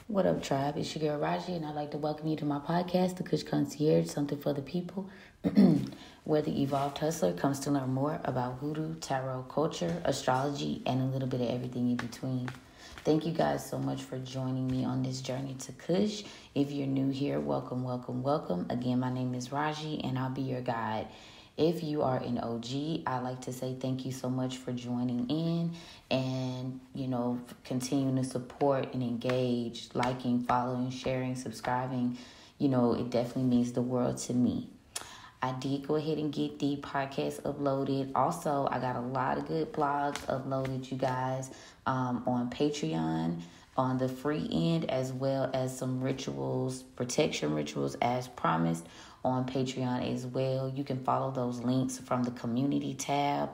What up, tribe? It's your girl Raji, and I'd like to welcome you to my podcast, The Kush Concierge, something for the people, where the evolved hustler comes to learn more about hoodoo, tarot, culture, astrology, and a little bit of everything in between. Thank you guys so much for joining me on this journey to Kush. If you're new here, welcome, welcome, welcome. Again, my name is Raji, and I'll be your guide. If you are an OG, I'd like to say thank you so much for joining in and, continuing to support and engage, liking, following, sharing, subscribing. It definitely means the world to me. I did go ahead and get the podcast uploaded. Also, I got a lot of good blogs uploaded, you guys, on Patreon on the free end, as well as some rituals, protection rituals as promised on Patreon as well. You can follow those links from the community tab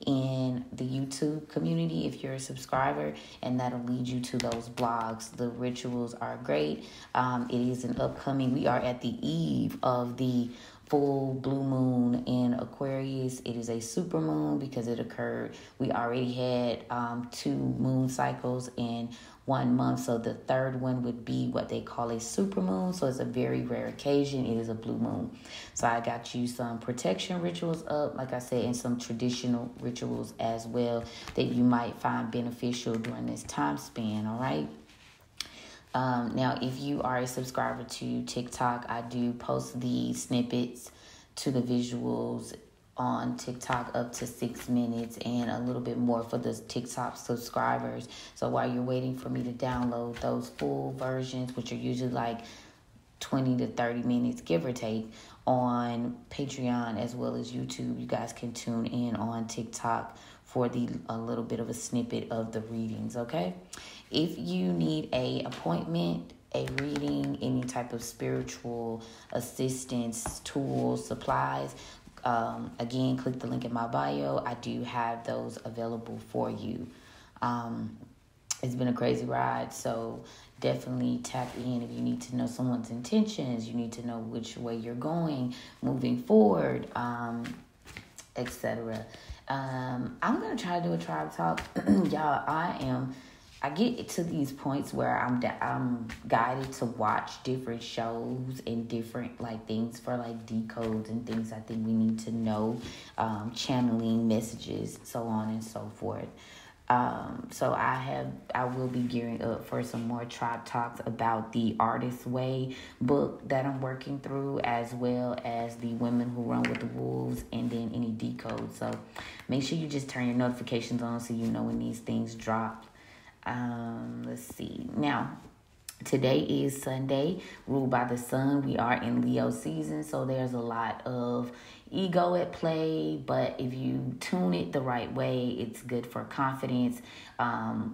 in the YouTube community if you're a subscriber, and that'll lead you to those blogs. The rituals are great. It is an upcoming, we are at the eve of the full blue moon in Aquarius. It is a super moon because it occurred. We already had 2 moon cycles in 1 month, so the third one would be what they call a super moon. So it's a very rare occasion. It is a blue moon. So I got you some protection rituals up, like I said, and some traditional rituals as well that you might find beneficial during this time span. All right. Now, if you are a subscriber to TikTok, I do post the snippets to the visuals on TikTok up to 6 minutes and a little bit more for the TikTok subscribers. So while you're waiting for me to download those full versions, which are usually like 20 to 30 minutes, give or take, on Patreon as well as YouTube, you guys can tune in on TikTok for a little bit of a snippet of the readings, okay? If you need a appointment, a reading, any type of spiritual assistance, tools, supplies, again, click the link in my bio. I do have those available for you. It's been a crazy ride, so definitely tap in if you need to know someone's intentions, you need to know which way you're going, moving forward, etc. I'm going to try to do a tribe talk. Y'all, I get to these points where I'm guided to watch different shows and different things for decodes and things I think we need to know, channeling messages, so on and so forth. So I will be gearing up for some more tribe talks about the Artist's Way book that I'm working through, as well as the Women Who Run with the Wolves, and then any decodes. So make sure you just turn your notifications on so you know when these things drop. Let's see. Now, today is Sunday, ruled by the sun. We are in Leo season, so there's a lot of ego at play, but if you tune it the right way, it's good for confidence,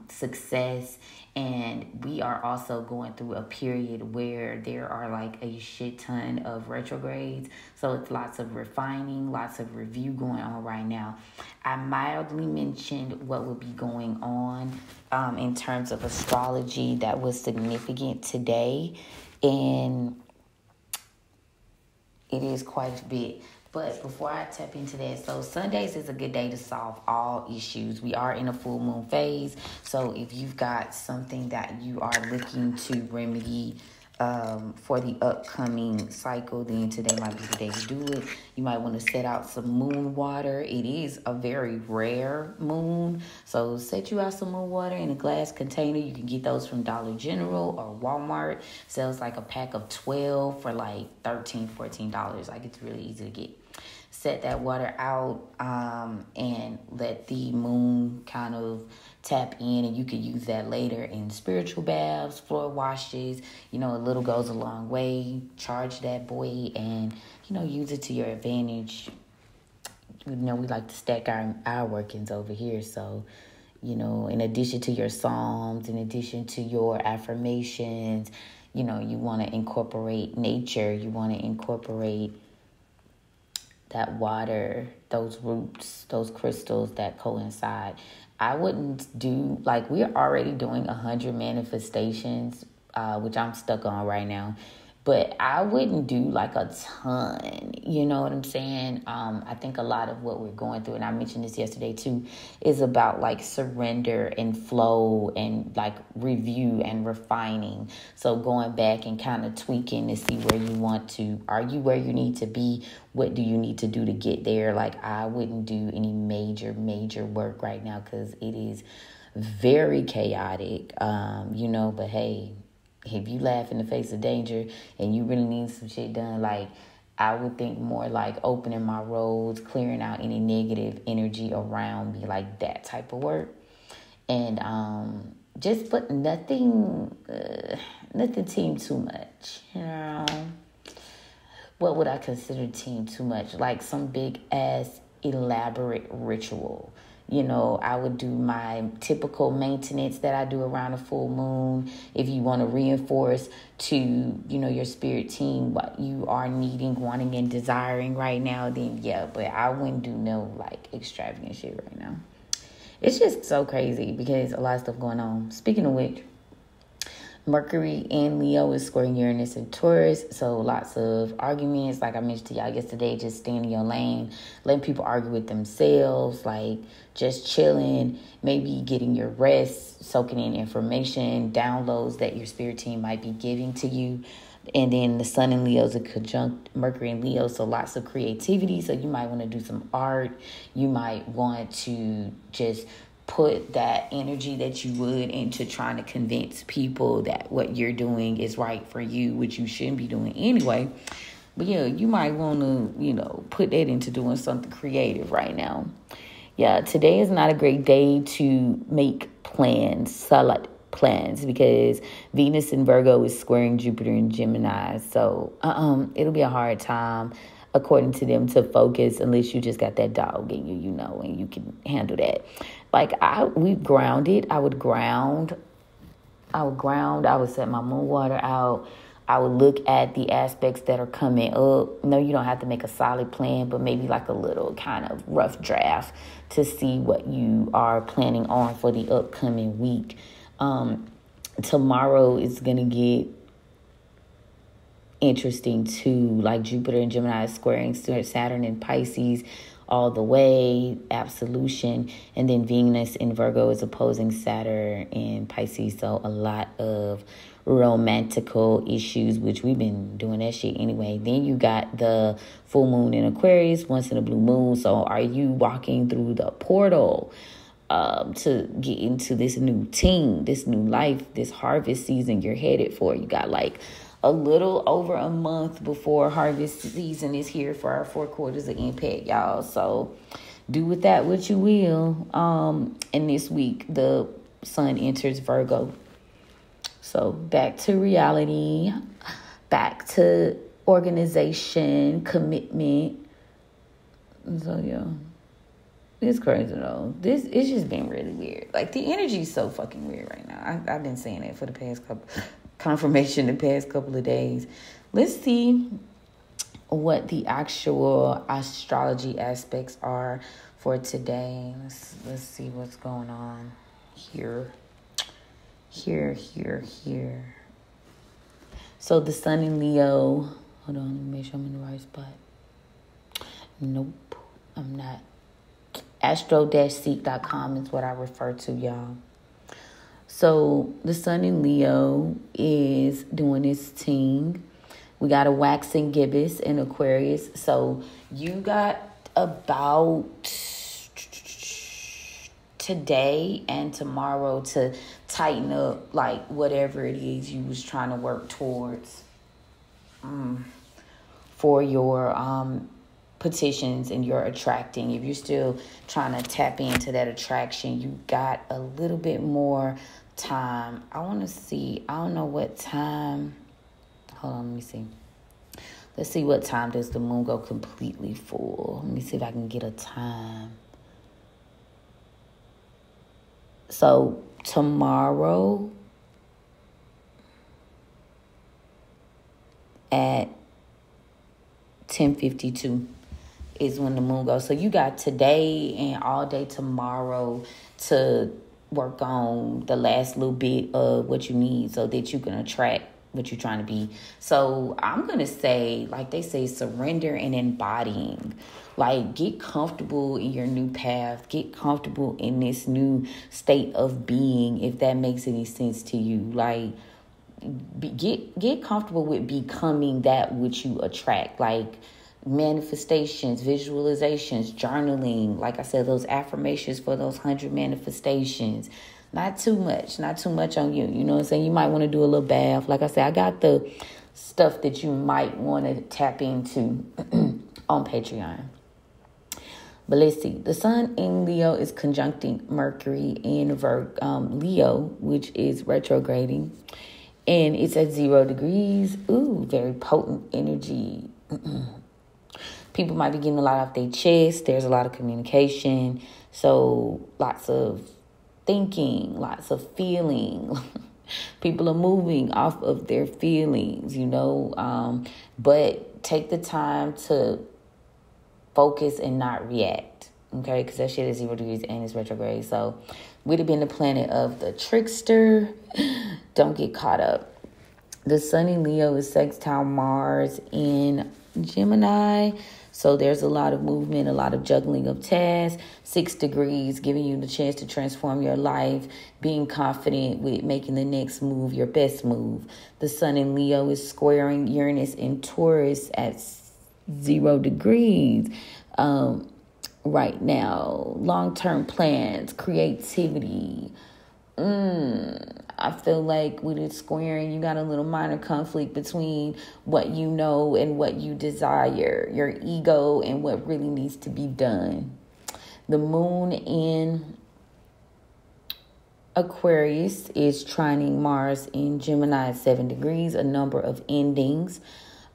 success, and we are also going through a period where there are a shit ton of retrogrades, so it's lots of refining, lots of review going on right now. I mildly mentioned what would be going on in terms of astrology that was significant today, and it is quite a bit. But before I tap into that, so Sundays is a good day to solve all issues. We are in a full moon phase, so if you've got something that you are looking to remedy for the upcoming cycle, then today might be the day to do it. You might want to set out some moon water. It is a very rare moon, so set you out some moon water in a glass container. You can get those from Dollar General or Walmart. Sells a pack of 12 for $13, $14. It's really easy to get. Set that water out and let the moon kind of tap in, and you can use that later in spiritual baths, floor washes. A little goes a long way. Charge that boy and, use it to your advantage. We like to stack our workings over here. So, in addition to your psalms, in addition to your affirmations, you want to incorporate nature. You want to incorporate that water, those roots, those crystals that coincide. I wouldn't do, we're already doing 100 manifestations, which I'm stuck on right now. But I wouldn't do like a ton, you know what I'm saying? I think a lot of what we're going through, and I mentioned this yesterday too, is about like surrender and flow and like review and refining. So going back and kind of tweaking to see where you want to, are you where you need to be? What do you need to do to get there? Like I wouldn't do any major work right now because it is very chaotic, but hey, if you laugh in the face of danger and you really need some shit done, like I would think more like opening my roads, clearing out any negative energy around me, like that type of work. And just but nothing team too much. What would I consider team too much? Like some big ass elaborate ritual. I would do my typical maintenance that I do around a full moon. If you want to reinforce to, your spirit team what you are needing, wanting, and desiring right now, then yeah. But I wouldn't do no like extravagant shit right now. It's just so crazy because a lot of stuff going on. Speaking of which, Mercury in Leo is squaring Uranus and Taurus. So lots of arguments. Like I mentioned to y'all yesterday, just staying in your lane, letting people argue with themselves, like just chilling, maybe getting your rest, soaking in information, downloads that your spirit team might be giving to you. And then the Sun in Leo is a conjunct Mercury in Leo, so lots of creativity. So you might want to do some art. You might want to just put that energy that you would into trying to convince people that what you're doing is right for you, which you shouldn't be doing anyway. But yeah, you might want to, put that into doing something creative right now. Yeah, today is not a great day to make solid plans, because Venus in Virgo is squaring Jupiter in Gemini. So it'll be a hard time, according to them, to focus unless you just got that dog in you, and you can handle that. Like I would ground. I would set my moon water out. I would look at the aspects that are coming up. No, you don't have to make a solid plan, but maybe like a little kind of rough draft to see what you are planning on for the upcoming week. Tomorrow is going to get interesting too. Like Jupiter and Gemini is squaring Saturn in Pisces all the way, absolution. And then Venus in Virgo is opposing Saturn in Pisces. So a lot of romantical issues, which we've been doing that shit anyway. Then you got the full moon in Aquarius, once in a blue moon. So are you walking through the portal to get into this new team, this new life, this harvest season you're headed for? You got like a little over a month before harvest season is here for our 4 quarters of impact, y'all. So do with that what you will. And this week, the sun enters Virgo. So back to reality, back to organization, commitment. So, yeah. It's crazy, though. It's just been really weird. Like, the energy is so fucking weird right now. I've been saying it for the past confirmation the past couple of days. Let's see what the actual astrology aspects are for today. Let's see what's going on here. So the sun in Leo. Hold on, let me make sure I'm in the right spot. Nope, I'm not. Astro-seek.com is what I refer to, y'all. So the sun in Leo is doing its thing. We got a waxing gibbous in Aquarius. So you got about today and tomorrow to tighten up like whatever it is you was trying to work towards for your petitions and your attracting. If you're still trying to tap into that attraction, you got a little bit more time. I want to see, I don't know what time. Hold on, let me see. Let's see what time does the moon go completely full. Let me see if I can get a time. So tomorrow at 10:52 is when the moon goes. So you got today and all day tomorrow to work on the last little bit of what you need so that you can attract what you're trying to be. So I'm going to say, like they say, surrender and embodying. Like, get comfortable in your new path. Get comfortable in this new state of being, if that makes any sense to you. Like, get comfortable with becoming that which you attract. Like, manifestations, visualizations, journaling. Like I said, those affirmations for those 100 manifestations. Not too much on you. You know what I'm saying? You might want to do a little bath. Like I said, I got the stuff that you might want to tap into on Patreon. But let's see. The sun in Leo is conjuncting Mercury in Leo, which is retrograding. And it's at 0 degrees. Ooh, very potent energy. People might be getting a lot off their chest. There's a lot of communication. So lots of thinking, lots of feeling. People are moving off of their feelings, but take the time to focus and not react, okay? Because that shit is 0 degrees and it's retrograde. So we'd have been the planet of the trickster. Don't get caught up. The sun in Leo is sextile Mars in Gemini. So there's a lot of movement, a lot of juggling of tasks. 6 degrees, giving you the chance to transform your life, being confident with making the next move your best move. The sun in Leo is squaring Uranus in Taurus at 0 degrees. Right now, long-term plans, creativity. I feel like with it squaring, you got a little minor conflict between what you know and what you desire, your ego and what really needs to be done. The moon in Aquarius is trining Mars in Gemini at 7 degrees, a number of endings.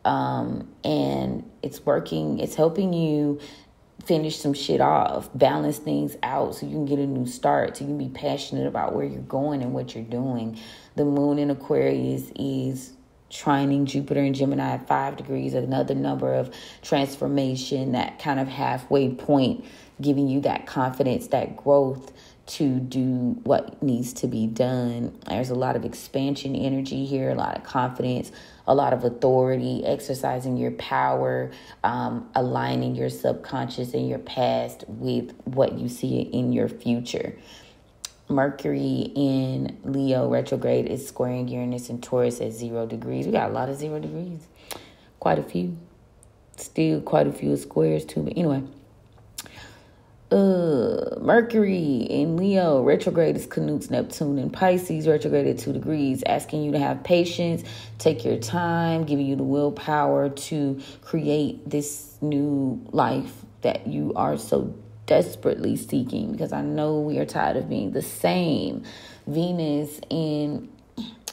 And it's working, it's helping you finish some shit off, balance things out so you can get a new start, so you can be passionate about where you're going and what you're doing. The moon in Aquarius is trining Jupiter and Gemini at 5 degrees, another number of transformation, that kind of halfway point, giving you that confidence, that growth to do what needs to be done. There's a lot of expansion energy here, a lot of confidence, a lot of authority, exercising your power, aligning your subconscious and your past with what you see in your future. Mercury in Leo retrograde is squaring Uranus and Taurus at 0 degrees. We got a lot of 0 degrees. Quite a few. Still quite a few squares too. But anyway. Mercury in Leo retrograde is conjuncts Neptune in Pisces, retrograde at 2 degrees, asking you to have patience, take your time, giving you the willpower to create this new life that you are so desperately seeking, because I know we are tired of being the same. Venus in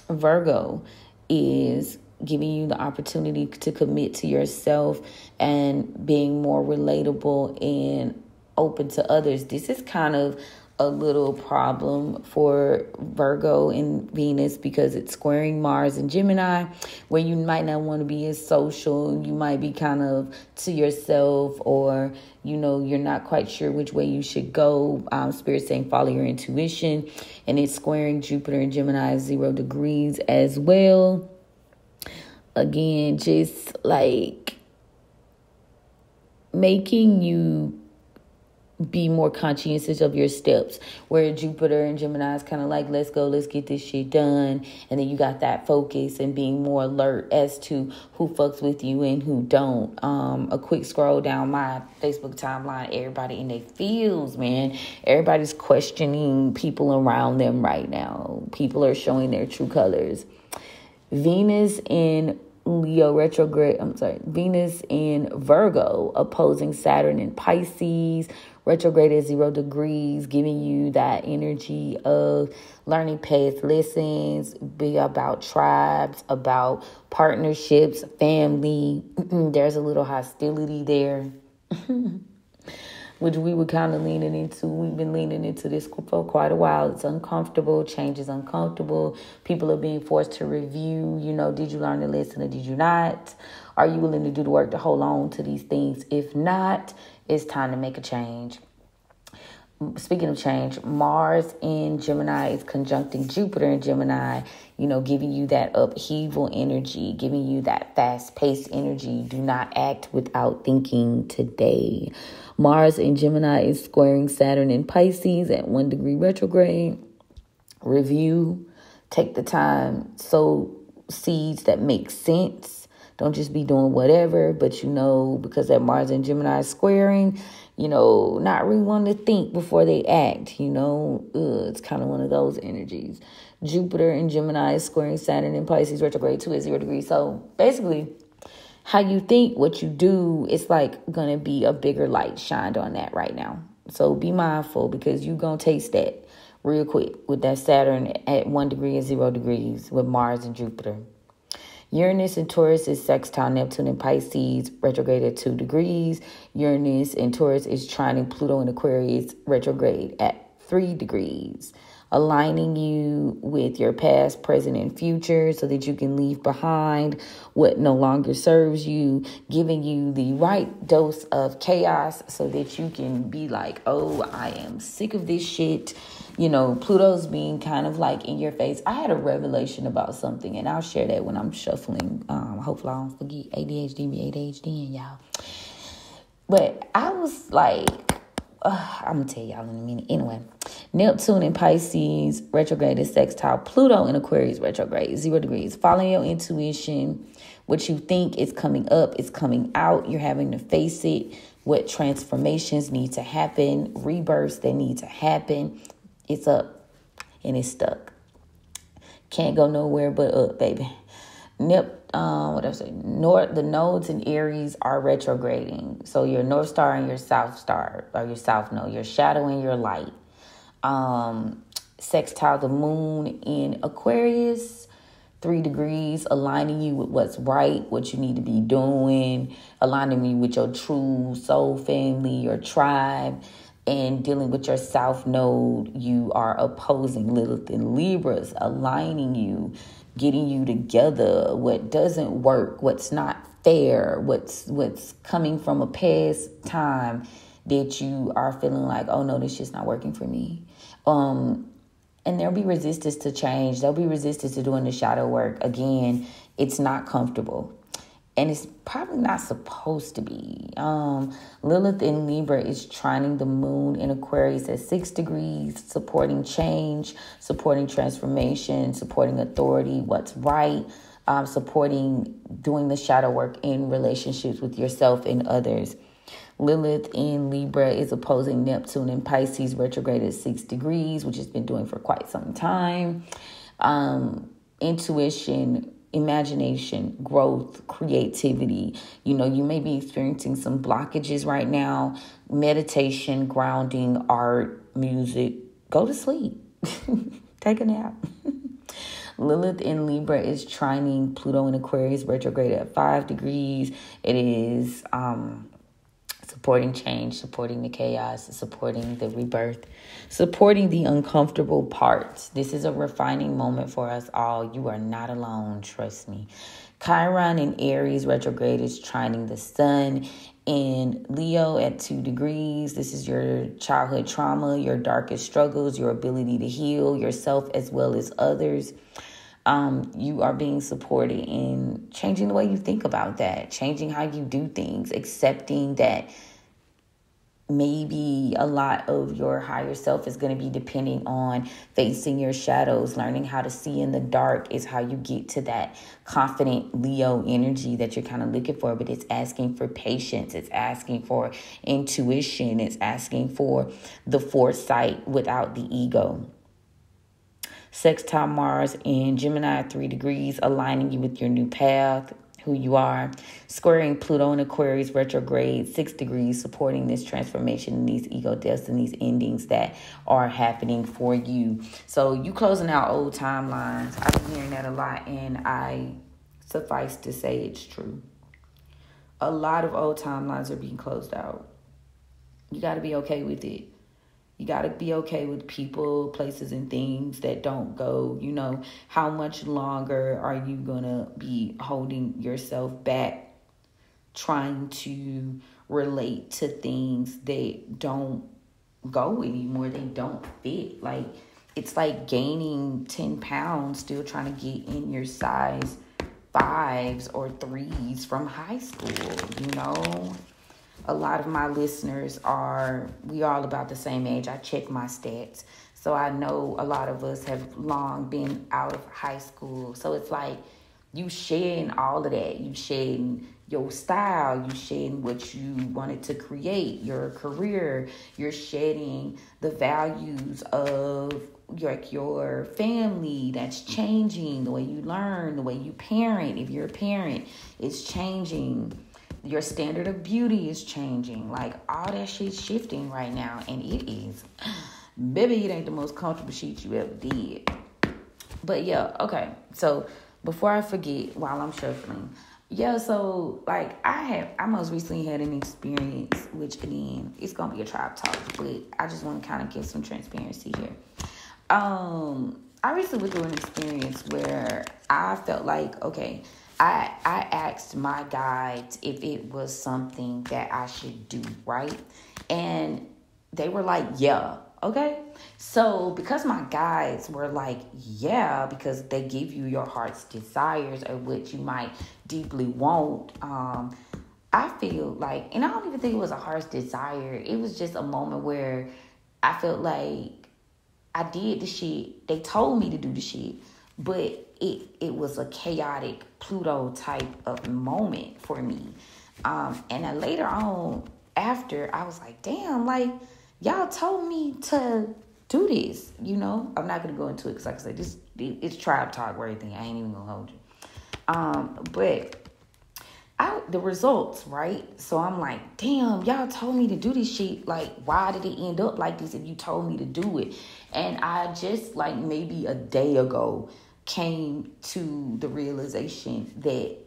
Virgo is giving you the opportunity to commit to yourself and being more relatable and open to others. This is kind of a little problem for Virgo and Venus because it's squaring Mars and Gemini, where you might not want to be as social. You might be kind of to yourself, or you're not quite sure which way you should go. Spirit saying follow your intuition. And it's squaring Jupiter and Gemini at 0 degrees as well. Again, just like making you be more conscientious of your steps, where Jupiter and Gemini is kind of like, let's go, let's get this shit done. And then you got that focus and being more alert as to who fucks with you and who don't. A quick scroll down my Facebook timeline, everybody in their feels, man. Everybody's questioning people around them right now. People are showing their true colors. Venus in Venus in Virgo opposing Saturn in Pisces, retrograde at 0 degrees, giving you that energy of learning past lessons, be about tribes, about partnerships, family. There's a little hostility there, which we were kind of leaning into. We've been leaning into this for quite a while. It's uncomfortable. Change is uncomfortable. People are being forced to review, did you learn the lesson or did you not? Are you willing to do the work to hold on to these things? If not, it's time to make a change. speaking of change, Mars in Gemini is conjuncting Jupiter in Gemini, giving you that upheaval energy, giving you that fast-paced energy. Do not act without thinking today. Mars in Gemini is squaring Saturn in Pisces at 1 degree retrograde. Review, take the time, sow seeds that make sense. Don't just be doing whatever, but because that Mars in Gemini is squaring, not really wanting to think before they act, it's kind of one of those energies. Jupiter in Gemini is squaring Saturn in Pisces retrograde 2 at 0 degrees. So basically, how you think, what you do, it's like going to be a bigger light shined on that right now. So be mindful, because you're going to taste that real quick with that Saturn at 1 degree and 0 degrees with Mars and Jupiter. Uranus in Taurus is sextile Neptune in Pisces, retrograde at 2 degrees. Uranus in Taurus is trining Pluto in Aquarius, retrograde at 3 degrees. Aligning you with your past, present, and future so that you can leave behind what no longer serves you, giving you the right dose of chaos so that you can be like, oh, I am sick of this shit. Pluto's being kind of like in your face. I had a revelation about something, and I'll share that when I'm shuffling. Hopefully I don't forget. ADHD be ADHD, y'all. But I was like, I'm going to tell y'all in a minute. Anyway, Neptune in Pisces, retrograde is sextile Pluto in Aquarius, retrograde, 0 degrees. Following your intuition. What you think is coming up is coming out. You're having to face it. What transformations need to happen, rebirths that need to happen. It's up and it's stuck. Can't go nowhere but up, baby. The nodes in Aries are retrograding. So your North Star and your South Star, or your South node, your shadow and your light. Sextile the moon in Aquarius, 3 degrees, aligning you with what's right, what you need to be doing, aligning you with your true soul family, your tribe. And dealing with your South node, you are opposing Lilith and Libras, aligning you, getting you together, what doesn't work, what's not fair, what's coming from a past time that you are feeling like, oh no, this shit's not working for me. And there'll be resistance to change. There'll be resistance to doing the shadow work. Again, it's not comfortable. And it's probably not supposed to be. Lilith in Libra is trining the moon in Aquarius at 6 degrees, supporting change, supporting transformation, supporting authority, what's right, supporting doing the shadow work in relationships with yourself and others. Lilith in Libra is opposing Neptune in Pisces, retrograde at 6 degrees, which has been doing for quite some time. Intuition, imagination, growth, creativity. You may be experiencing some blockages right now. Meditation, grounding, art, music. Go to sleep. Take a nap. Lilith in Libra is trining Pluto in Aquarius, retrograde at 5 degrees. It is supporting change, supporting the chaos, supporting the rebirth, supporting the uncomfortable parts. This is a refining moment for us all. You are not alone, trust me. Chiron in Aries retrograde is trining the sun in Leo at 2 degrees. This is your childhood trauma, your darkest struggles, your ability to heal yourself as well as others. You are being supported in changing the way you think about that, changing how you do things, accepting that maybe a lot of your higher self is going to be depending on facing your shadows. Learning how to see in the dark is how you get to that confident Leo energy that you're kind of looking for. But it's asking for patience. It's asking for intuition. It's asking for the foresight without the ego. Sextile Mars in Gemini 3 degrees, aligning you with your new path, who you are. Squaring Pluto in Aquarius retrograde 6 degrees, supporting this transformation and these ego deaths and these endings that are happening for you. So you closing out old timelines. I've been hearing that a lot, and I suffice to say it's true. A lot of old timelines are being closed out. You got to be okay with it. You got to be okay with people, places, and things that don't go. How much longer are you going to be holding yourself back, trying to relate to things that don't go anymore. They don't fit. Like, it's like gaining 10 pounds, still trying to get in your size 5s or 3s from high school, A lot of my listeners we all about the same age. I check my stats. So I know a lot of us have long been out of high school. So it's like you shedding all of that. You shedding your style. You shedding what you wanted to create, your career. You're shedding the values of your family that's changing. The way you learn, the way you parent. If you're a parent, it's changing. Your standard of beauty is changing. Like, all that shit's shifting right now. And it is. Baby, it ain't the most comfortable shit you ever did. But yeah, okay. So before I forget while I'm shuffling. Yeah, so like I most recently had an experience, which again, it's gonna be a tribe talk, but I just want to kind of give some transparency here. I recently went through an experience where I felt like, okay, I asked my guides if it was something that I should do, right? And they were like, yeah, okay. So because my guides were like, yeah, because they give you your heart's desires or what you might deeply want, I feel like, and I don't even think it was a heart's desire. It was just a moment where I felt like I did the shit. They told me to do the shit, but it was a chaotic Pluto type of moment for me. And then later on, after, I was like, damn, like, y'all told me to do this, I'm not going to go into it because, like I said, it's tribe talk or everything. I ain't even going to hold you. But the results, right? So I'm like, damn, y'all told me to do this shit. Like, why did it end up like this if you told me to do it? And I just, like, maybe a day ago came to the realization that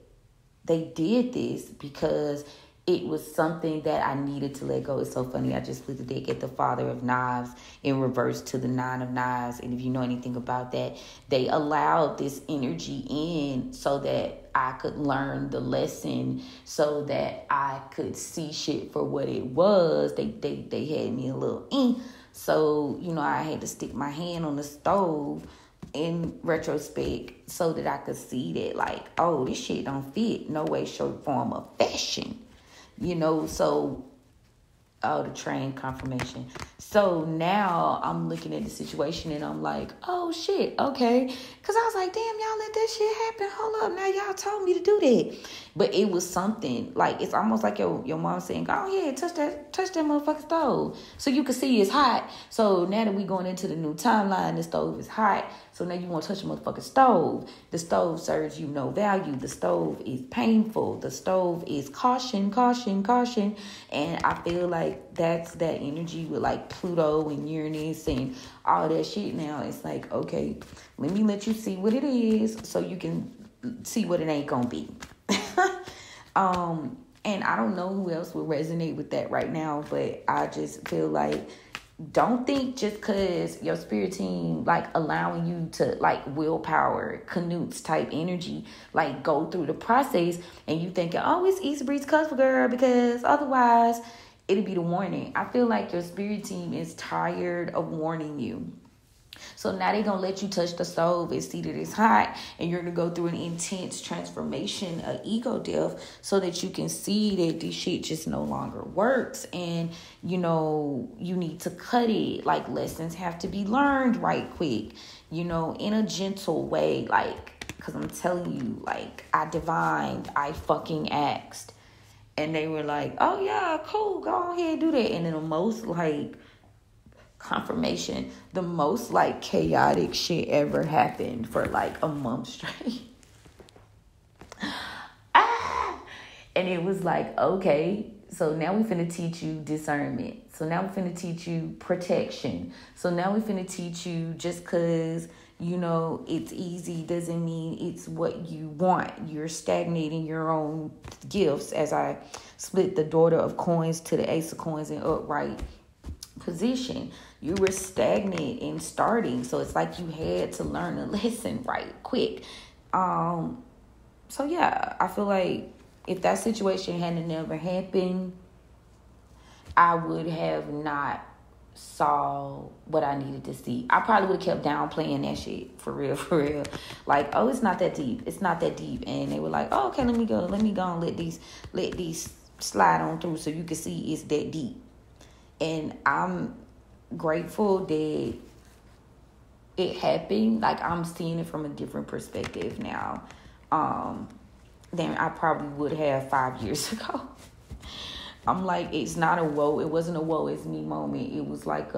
they did this because it was something that I needed to let go. It's so funny. I just flipped the deck at the Father of Knives in reverse to the Nine of Knives. And if you know anything about that, they allowed this energy in so that I could learn the lesson, so that I could see shit for what it was. They had me a little So, I had to stick my hand on the stove in retrospect so that I could see that, like, oh, this shit don't fit no way, shape, form, or fashion. So, the train confirmation. So now I'm looking at the situation and I'm like, oh shit, okay. Because I was like, damn, y'all let that shit happen. Hold up, now y'all told me to do that. But it was something, like, it's almost like your mom saying, go ahead, touch that motherfucking stove. So you can see it's hot. So now that we going into the new timeline, the stove is hot. So now you want to touch the motherfucking stove. The stove serves you no value. The stove is painful. The stove is caution, caution, caution. And I feel like that's that energy with, like, Pluto and Uranus and all that shit. Now it's like, okay, let me let you see what it is so you can see what it ain't gonna be. And I don't know who else will resonate with that right now, but I just feel like, don't think just because your spirit team, like, allowing you to, like, willpower, Canute's type energy, like, go through the process and you thinking, oh, it's easy breeze comfortable, girl, because otherwise it'll be the warning. I feel like your spirit team is tired of warning you. So now they're going to let you touch the stove and see that it's hot, and you're going to go through an intense transformation, an ego death, so that you can see that this shit just no longer works. And, you need to cut it. Like, lessons have to be learned right quick, in a gentle way. Like, because I'm telling you, like, I fucking asked. And they were like, oh, yeah, cool, go ahead, do that. And then the most, like, confirmation, the most, like, chaotic shit ever happened for, like, a month straight. And it was like, okay, so now we finna teach you discernment. So now we finna teach you protection. So now we finna teach you, just because, it's easy doesn't mean it's what you want. You're stagnating your own gifts, as I split the Daughter of Coins to the Ace of Coins in upright position. You were stagnant in starting, so it's like you had to learn a lesson right quick. So yeah, I feel like if that situation had never happened, I would have not saw what I needed to see. I probably would have kept downplaying that shit for real, for real. Like, oh, it's not that deep. It's not that deep. And they were like, oh, okay, let me go and let these slide on through so you can see it's that deep. And I'm grateful that it happened. Like, I'm seeing it from a different perspective now than I probably would have 5 years ago. I'm like, it's not a woe. It wasn't a woe is me moment. It was like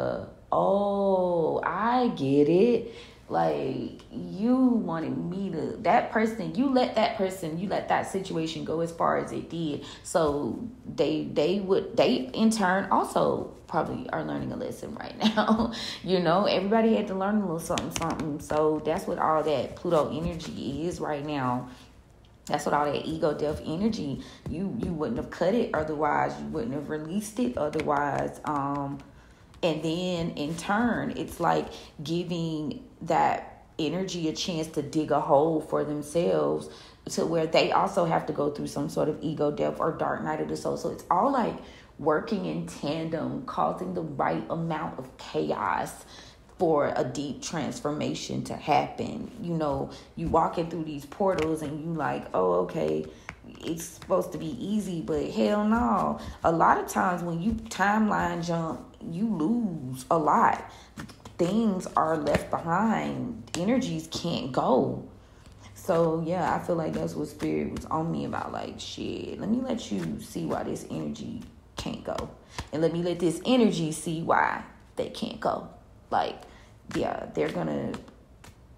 oh, I get it. Like, you wanted me to, you let that situation go as far as it did. So they in turn also probably are learning a lesson right now. Everybody had to learn a little something. So that's what all that Pluto energy is right now. That's what all that ego death energy, you wouldn't have cut it otherwise. You wouldn't have released it otherwise. And then in turn, it's like giving that energy a chance to dig a hole for themselves to where they also have to go through some sort of ego death or dark night of the soul. So it's all like working in tandem, causing the right amount of chaos for a deep transformation to happen. You walking through these portals and you like, oh, okay, it's supposed to be easy, but hell no. A lot of times when you timeline jump, you lose a lot. Things are left behind. Energies can't go. So yeah, I feel like that's what Spirit was on me about. Like, shit, let me let you see why this energy can't go. And let me let this energy see why they can't go. Like, yeah, they're gonna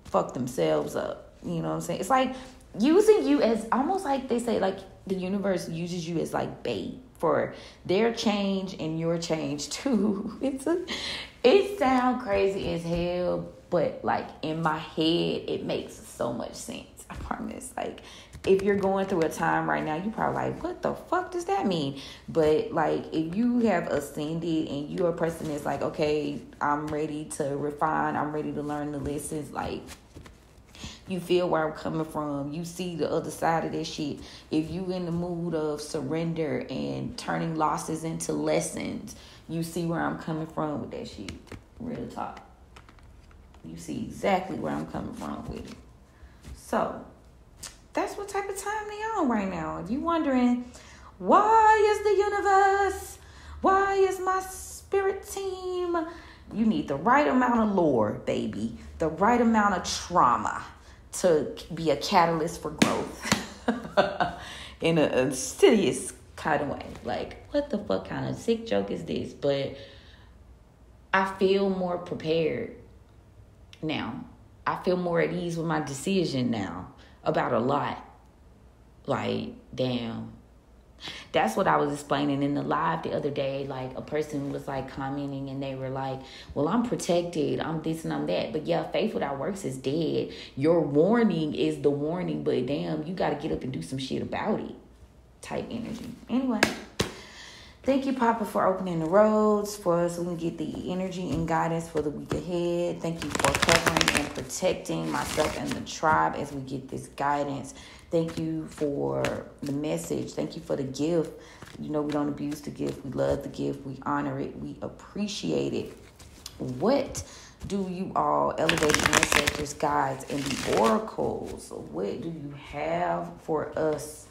fuck themselves up. You know what I'm saying? It's like using you as, almost like they say, like the universe uses you as like bait for their change and your change too. It sounds crazy as hell, but like in my head, it makes so much sense. I promise. Like, if you're going through a time right now, you probably like, what the fuck does that mean? But like, if you have ascended and you're a person that's like, okay, I'm ready to refine, I'm ready to learn the lessons, like, you feel where I'm coming from, you see the other side of this shit. If you in the mood of surrender and turning losses into lessons, you see where I'm coming from with that shit. Real talk. You see exactly where I'm coming from with it. So that's what type of time they on right now. If you wondering, why is the universe? Why is my spirit team? You need the right amount of lore, baby. The right amount of trauma to be a catalyst for growth. In a insidious kind of way. Like, what the fuck kind of sick joke is this? But I feel more prepared now. I feel more at ease with my decision now. About a lot. Like, damn. That's what I was explaining in the live the other day. Like, a person was like commenting and they were like, well, I'm protected, I'm this and I'm that. But yeah, faith without works is dead. Your warning is the warning, but damn, you got to get up and do some shit about it. Type energy. Anyway, thank you, Papa, for opening the roads for us so we can get the energy and guidance for the week ahead. Thank you for covering and protecting myself and the tribe as we get this guidance. Thank you for the message. Thank you for the gift. We don't abuse the gift. We love the gift. We honor it. We appreciate it. What do you all, elevation messengers, guides, and the oracles, what do you have for us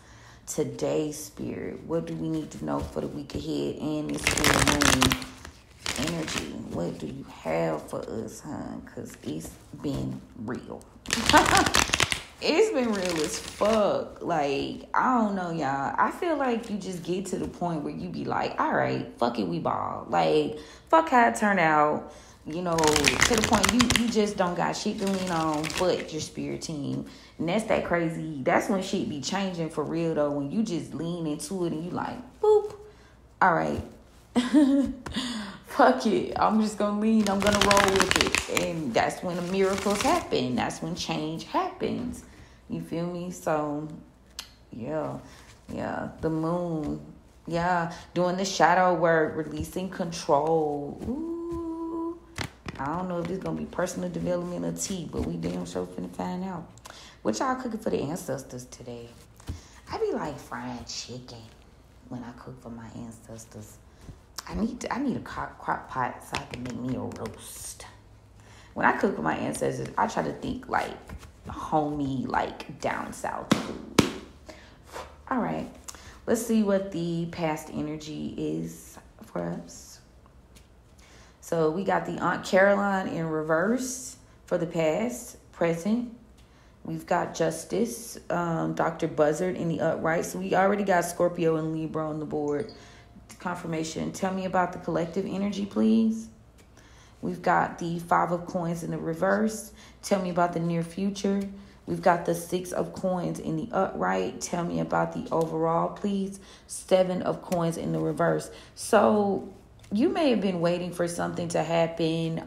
today, Spirit? What do we need to know for the week ahead and this full moon energy? What do you have for us, hon? Because it's been real. It's been real as fuck. Like, I don't know, y'all. I feel like you just get to the point where you be like, all right, fuck it, we ball. Like, fuck how it turned out. To the point you just don't got shit to lean on but your spirit team. And that's that crazy. That's when shit be changing for real, though. When you just lean into it and you like, boop. All right. Fuck it. I'm just going to lean. I'm going to roll with it. And that's when the miracles happen. That's when change happens. You feel me? So, yeah. The moon. Yeah. Doing the shadow work. Releasing control. Ooh. I don't know if this is going to be personal development or tea, but we damn sure finna find out. What y'all cooking for the ancestors today? I be like frying chicken when I cook for my ancestors. I need a crock crock pot so I can make me a roast. When I cook with my ancestors, I try to think like homey, like down south food. All right, let's see what the past energy is for us. So we got the Aunt Caroline in reverse for the past, present. We've got Justice, Dr. Buzzard in the upright. So we already got Scorpio and Libra on the board. Confirmation. Tell me about the collective energy, please. We've got the 5 of coins in the reverse. Tell me about the near future. We've got the 6 of coins in the upright. Tell me about the overall, please. 7 of coins in the reverse. So you may have been waiting for something to happen.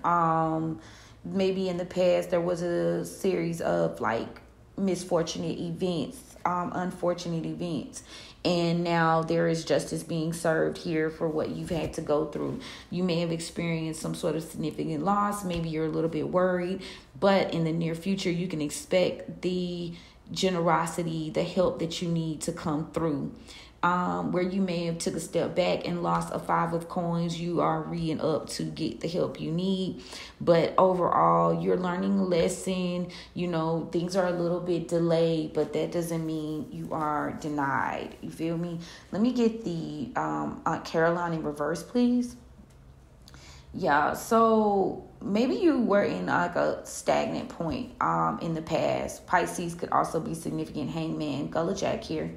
Maybe in the past there was a series of like misfortunate events, unfortunate events. And now there is justice being served here for what you've had to go through. You may have experienced some sort of significant loss. Maybe you're a little bit worried. But in the near future, you can expect the generosity, the help that you need to come through. Where you may have took a step back and lost a 5 of coins, you are reading up to get the help you need. But overall, you're learning a lesson. You know, things are a little bit delayed, but that doesn't mean you are denied. You feel me? Let me get the Aunt Caroline in reverse, please. Yeah, so maybe you were in like a stagnant point in the past. Pisces could also be significant. Hangman, Gullah Jack here.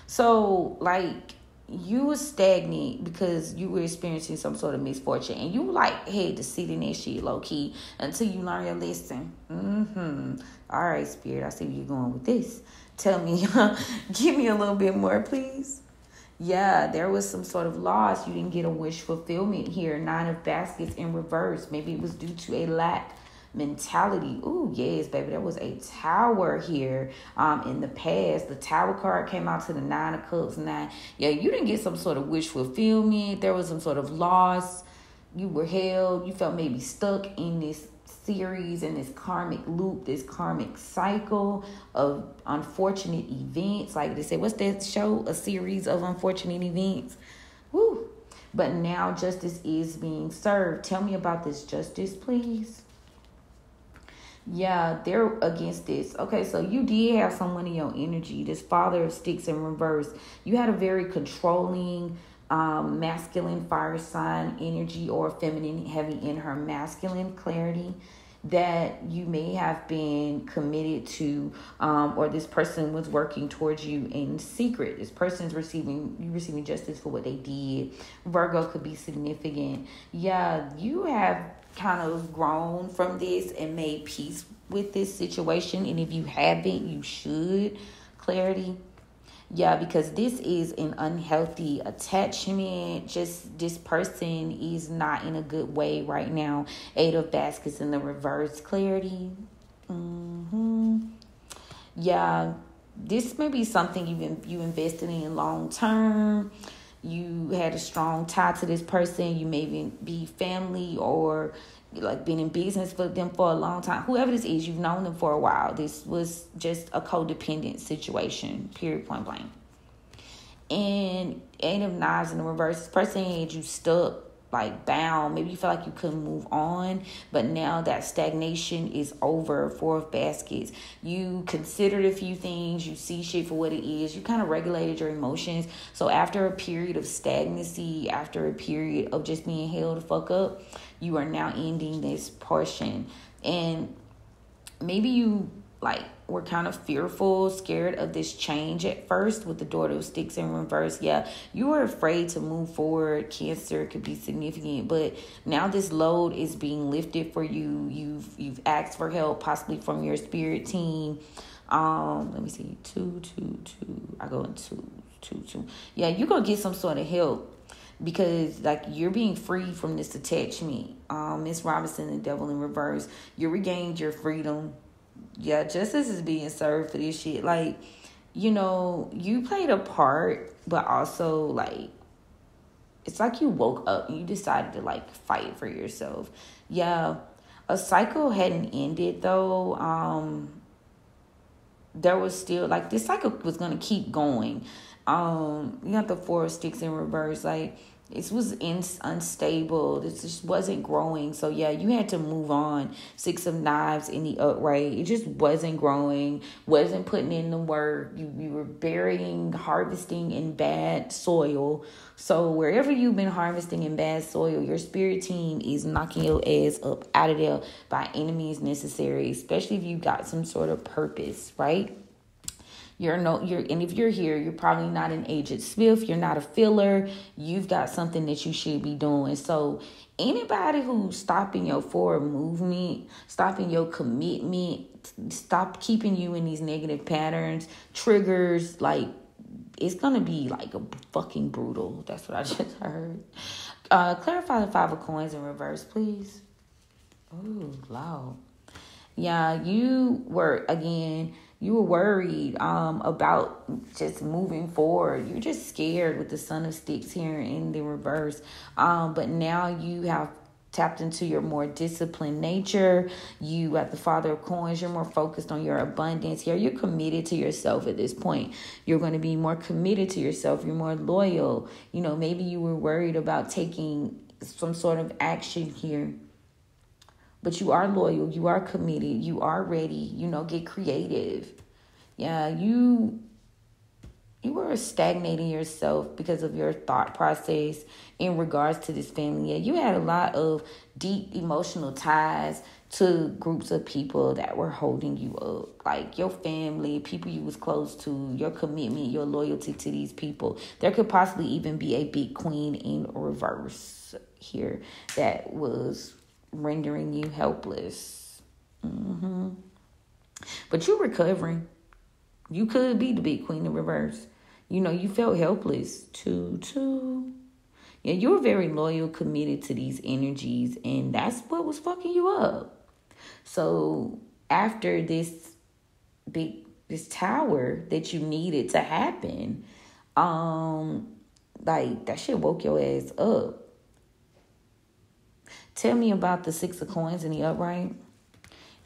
So, like, you were stagnant because you were experiencing some sort of misfortune. And you, like, had to sit in that shit low-key until you learn your lesson. All right, Spirit, I see where you're going with this. Tell me, give me a little bit more, please. Yeah, there was some sort of loss. You didn't get a wish fulfillment here. 9 of baskets in reverse. Maybe it was due to a lack mentality. Ooh, yes, baby. There was a tower here in the past. The tower card came out to the 9 of cups. 9. Yeah, you didn't get some sort of wish fulfillment. There was some sort of loss. You were held. You felt maybe stuck in this series, in this karmic loop, this karmic cycle of unfortunate events. Like they say, what's that show? A series of unfortunate events. Woo. But now justice is being served. Tell me about this justice, please. Yeah, they're against this. Okay, so you did have someone in your energy. This Father of Sticks in reverse. You had a very controlling, masculine fire sign energy, or feminine heavy in her masculine clarity that you may have been committed to, or this person was working towards you in secret. This person's receiving justice for what they did. Virgo could be significant. Yeah, you have kind of grown from this and made peace with this situation. And if you haven't, you should. Clarity. Yeah, because this is an unhealthy attachment. Just this person is not in a good way right now. 8 of baskets in the reverse. Clarity. Yeah, this may be something you invested in long term. You had a strong tie to this person. You may even be family or like been in business with them for a long time. Whoever this is, you've known them for a while. This was just a codependent situation, period, point blank. And 8 of knives in the reverse. This person had you stuck, like bound. Maybe you felt like you couldn't move on, but now that stagnation is over. 4 of baskets. You considered a few things. You see shit for what it is. You kind of regulated your emotions. So after a period of stagnancy, after a period of just being held the fuck up, you are now ending this portion. And maybe you were kind of fearful, scared of this change at first with the Daughter of Sticks in reverse. Yeah, you were afraid to move forward. Cancer could be significant, but now this load is being lifted for you. You've asked for help, possibly from your spirit team. Let me see, 2, 2, 2. I go in 2, 2, 2. Yeah, you're gonna get some sort of help because you're being free from this attachment. Miss Robinson, the Devil in reverse. You regained your freedom. Yeah, justice is being served for this shit. You played a part, but also, it's like you woke up and you decided to, fight for yourself. Yeah, a cycle hadn't ended, though. There was still, this cycle was going to keep going. You got the 4 of Sticks in reverse. This was unstable. This just wasn't growing. So yeah, you had to move on. 6 of Knives in the upright. It just wasn't growing. Wasn't putting in the work. You were burying, harvesting in bad soil. So wherever you've been harvesting in bad soil, your spirit team is knocking your ass up out of there by any means necessary. Especially if you got some sort of purpose, right? And if you're here, you're probably not an agent Smith. You're not a filler. You've got something that you should be doing. So anybody who's stopping your forward movement, stopping your commitment, stop keeping you in these negative patterns, triggers, like, it's going to be like a fucking brutal. That's what I just heard. Clarify the 5 of Coins in reverse, please. Oh, loud. Yeah, you were worried about just moving forward. You're just scared with the Son of Sticks here in the reverse. But now you have tapped into your more disciplined nature. You, at the Father of Coins, you're more focused on your abundance here. You're committed to yourself at this point. You're going to be more committed to yourself. You're more loyal. Maybe you were worried about taking some sort of action here. But you are loyal, you are committed, you are ready, get creative. Yeah, you were stagnating yourself because of your thought process in regards to this family. Yeah, you had a lot of deep emotional ties to groups of people that were holding you up. Like your family, people you was close to, your commitment, your loyalty to these people. There could possibly even be a big queen in reverse here that was rendering you helpless. But you're recovering. You could be the big queen in reverse. You felt helpless too. Yeah, you were very loyal, committed to these energies, and that's what was fucking you up. So after this tower that you needed to happen, like that shit woke your ass up. Tell me about the 6 of Coins in the upright.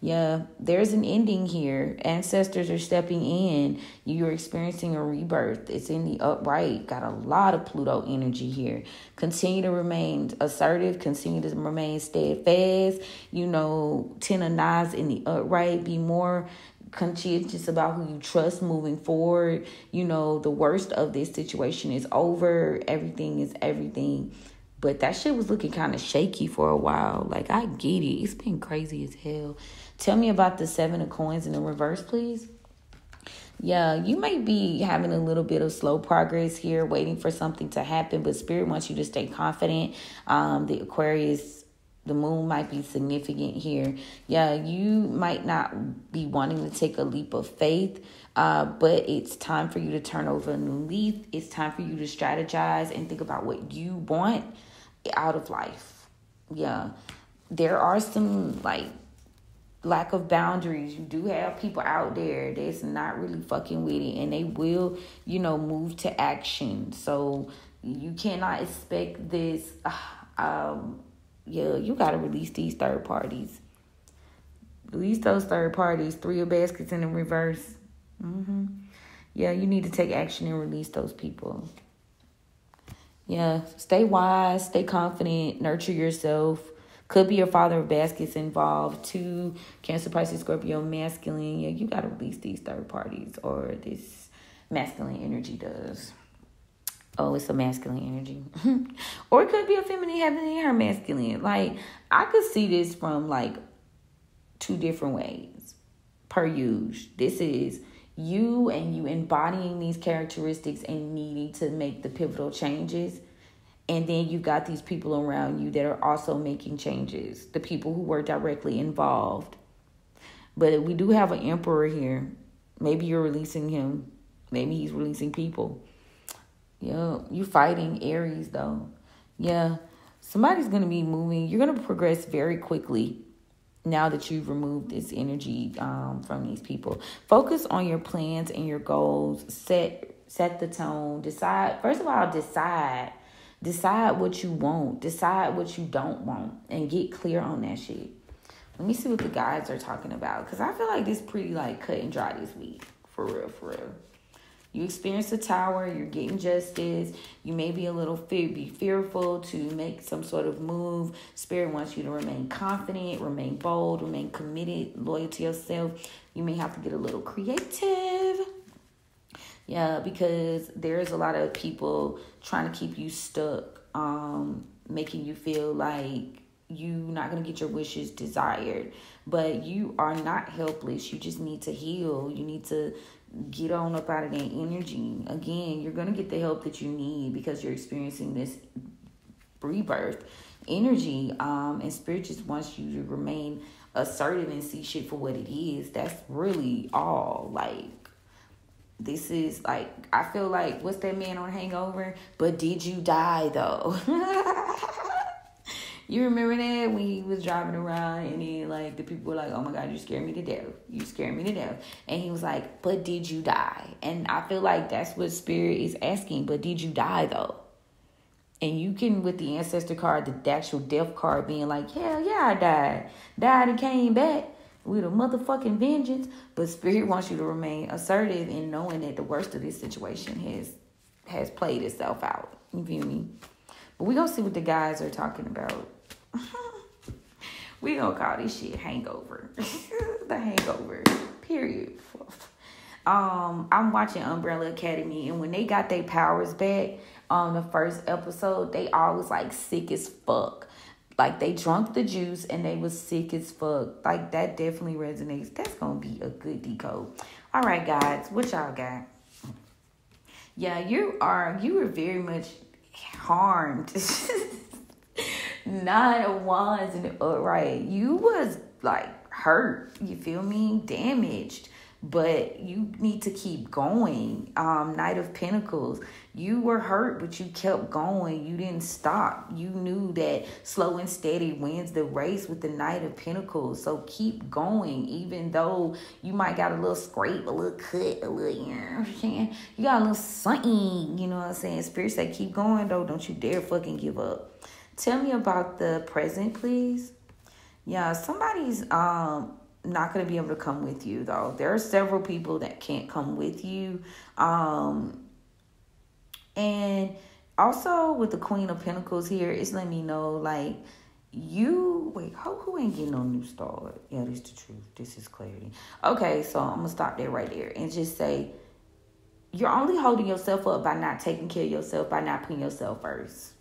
Yeah, there's an ending here. Ancestors are stepping in. You're experiencing a rebirth. It's in the upright. Got a lot of Pluto energy here. Continue to remain assertive. Continue to remain steadfast. 10 of Knives in the upright. Be more conscientious about who you trust moving forward. The worst of this situation is over. Everything is everything. But that shit was looking kind of shaky for a while. Like, I get it. It's been crazy as hell. Tell me about the 7 of Coins in the reverse, please. Yeah, you may be having a little bit of slow progress here, waiting for something to happen. But Spirit wants you to stay confident. The Aquarius, the moon might be significant here. Yeah, you might not be wanting to take a leap of faith. But it's time for you to turn over a new leaf. It's time for you to strategize and think about what you want out of life. Yeah, there are some lack of boundaries. You do have people out there that's not really fucking with it, and they will, move to action. So you cannot expect this. You got to release these third parties. Release those third parties. 3 of Baskets in the reverse. Yeah, you need to take action and release those people. Yeah, stay wise, stay confident, nurture yourself. Could be your Father of Baskets involved too. Cancer, Pisces, Scorpio, masculine. Yeah, you got to release these third parties, or this masculine energy does. Oh, it's a masculine energy. Or it could be a feminine having her masculine. Like, I could see this from 2 different ways per use. This is you and you embodying these characteristics and needing to make the pivotal changes. And then you got these people around you that are also making changes. The people who were directly involved. But we do have an emperor here. Maybe you're releasing him. Maybe he's releasing people. Yeah, you fighting Aries though. Yeah, somebody's going to be moving. You're going to progress very quickly. Now that you've removed this energy from these people, focus on your plans and your goals. Set the tone. Decide. First of all, decide what you want. Decide what you don't want, and get clear on that shit. Let me see what the guides are talking about, because I feel like this pretty cut and dry this week. For real. You experience the tower, you're getting justice. You may be a little fearful to make some sort of move. Spirit wants you to remain confident, remain bold, remain committed, loyal to yourself. You may have to get a little creative. Yeah, because there's a lot of people trying to keep you stuck, making you feel like you're not going to get your wishes desired. But you are not helpless. You just need to heal. You need to get on up out of that energy. Again, you're going to get the help that you need because you're experiencing this rebirth energy. And Spirit just wants you to remain assertive and see shit for what it is. That's really all. Like, this is like, I feel like, what's that man on Hangover? But did you die though? You remember that when he was driving around and then like the people were like, oh my God, you scared me to death. You scared me to death. And he was like, but did you die? And I feel like that's what Spirit is asking. But did you die though? And you can, with the ancestor card, the actual death card being like, hell yeah, I died. Died and came back with a motherfucking vengeance. But Spirit wants you to remain assertive and knowing that the worst of this situation has played itself out. You feel me? But we're going to see what the guys are talking about. We gonna call this shit Hangover. The Hangover. Period. I'm watching Umbrella Academy, and when they got their powers back on the first episode, they all was like sick as fuck. Like they drunk the juice and they was sick as fuck. Like that definitely resonates. That's gonna be a good decode. All right, guys, what y'all got? Yeah, you were very much harmed. 9 of Wands in the upright. You was like hurt. You feel me? Damaged. But you need to keep going. Knight of Pentacles. You were hurt, but you kept going. You didn't stop. You knew that slow and steady wins the race with the Knight of Pentacles. So keep going, even though you might got a little scrape, a little cut, a little, you know what I'm saying? You got a little something, you know what I'm saying? Spirit say keep going, though. Don't you dare fucking give up. Tell me about the present, please. Yeah, somebody's not going to be able to come with you, though. There are several people that can't come with you. And also with the Queen of Pentacles here, it's letting me know, like, who ain't getting no new start? Yeah, this is the truth. This is clarity. Okay, so I'm going to stop there right there and just say, you're only holding yourself up by not taking care of yourself, by not putting yourself first.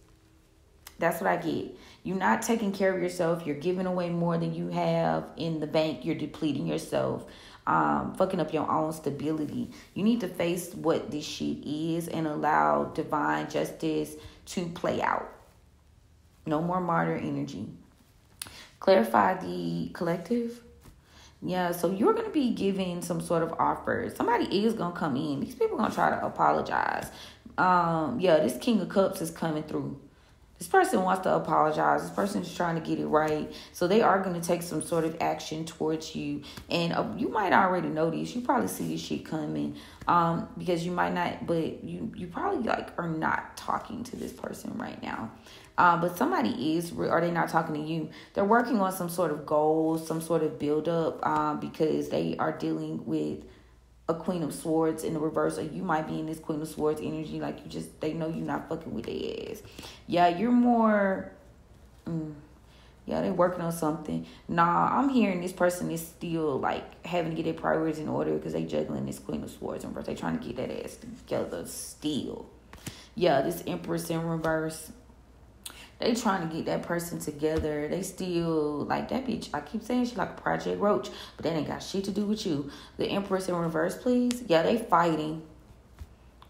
That's what I get. You're not taking care of yourself. You're giving away more than you have in the bank. You're depleting yourself. Fucking up your own stability. You need to face what this shit is and allow divine justice to play out. No more martyr energy. Clarify the collective. Yeah, so you're going to be giving some sort of offer. Somebody is going to come in. These people are going to try to apologize. Yeah, this King of Cups is coming through. This person wants to apologize. This person is trying to get it right. So they are going to take some sort of action towards you. And you might already know this. You probably see this shit coming. Because you might not, but you probably like are not talking to this person right now. But somebody is, or they're not talking to you. They're working on some sort of goals, some sort of build up, because they are dealing with a Queen of Swords in the reverse, or you might be in this Queen of Swords energy, like they know you're not fucking with their ass. Yeah, you're more, yeah, they're working on something. Nah, I'm hearing this person is still, like, having to get their priorities in order because they juggling this Queen of Swords in reverse. They trying to get that ass together still. Yeah, this Empress in reverse. They trying to get that person together. They still, like, that bitch, I keep saying she like a Project Roach, but that ain't got shit to do with you. The Empress in reverse, please. Yeah, they fighting.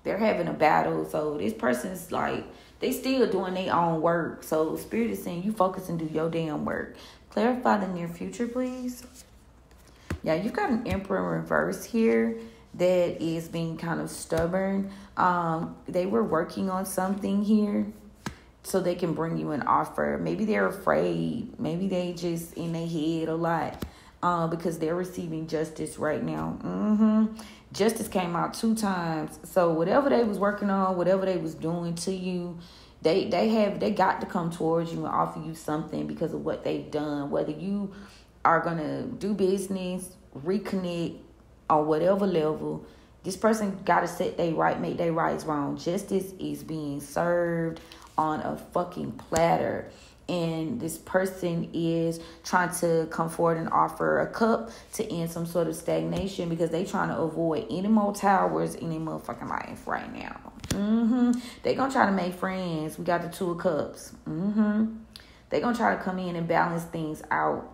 They're having a battle. So this person's like, they still doing their own work. So Spirit is saying you focus and do your damn work. Clarify the near future, please. Yeah, you've got an Emperor in reverse here that is being kind of stubborn. They were working on something here so they can bring you an offer. Maybe they're afraid. Maybe they just in their head a lot because they're receiving justice right now. Justice came out 2 times. So whatever they was working on, whatever they was doing to you, they got to come towards you and offer you something because of what they've done. Whether you are going to do business, reconnect, on whatever level, This person got to set they right, make their rights wrong. Justice is being served on a fucking platter. And this person is trying to come forward and offer a cup to end some sort of stagnation because they trying to avoid any more towers in their motherfucking life right now. They gonna try to make friends. We got the Two of Cups. They gonna try to come in and balance things out.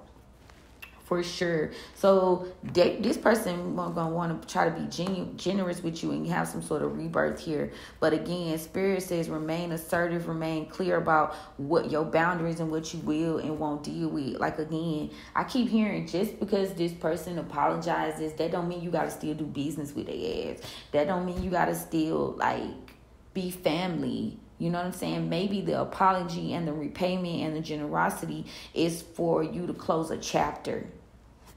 For sure. So this person gonna want to try to be generous with you and have some sort of rebirth here. But again, Spirit says remain assertive, remain clear about what your boundaries and what you will and won't deal with. Like, again, I keep hearing just because this person apologizes, that don't mean you gotta still do business with their ass. That don't mean you gotta still like be family. You know what I'm saying? Maybe the apology and the repayment and the generosity is for you to close a chapter.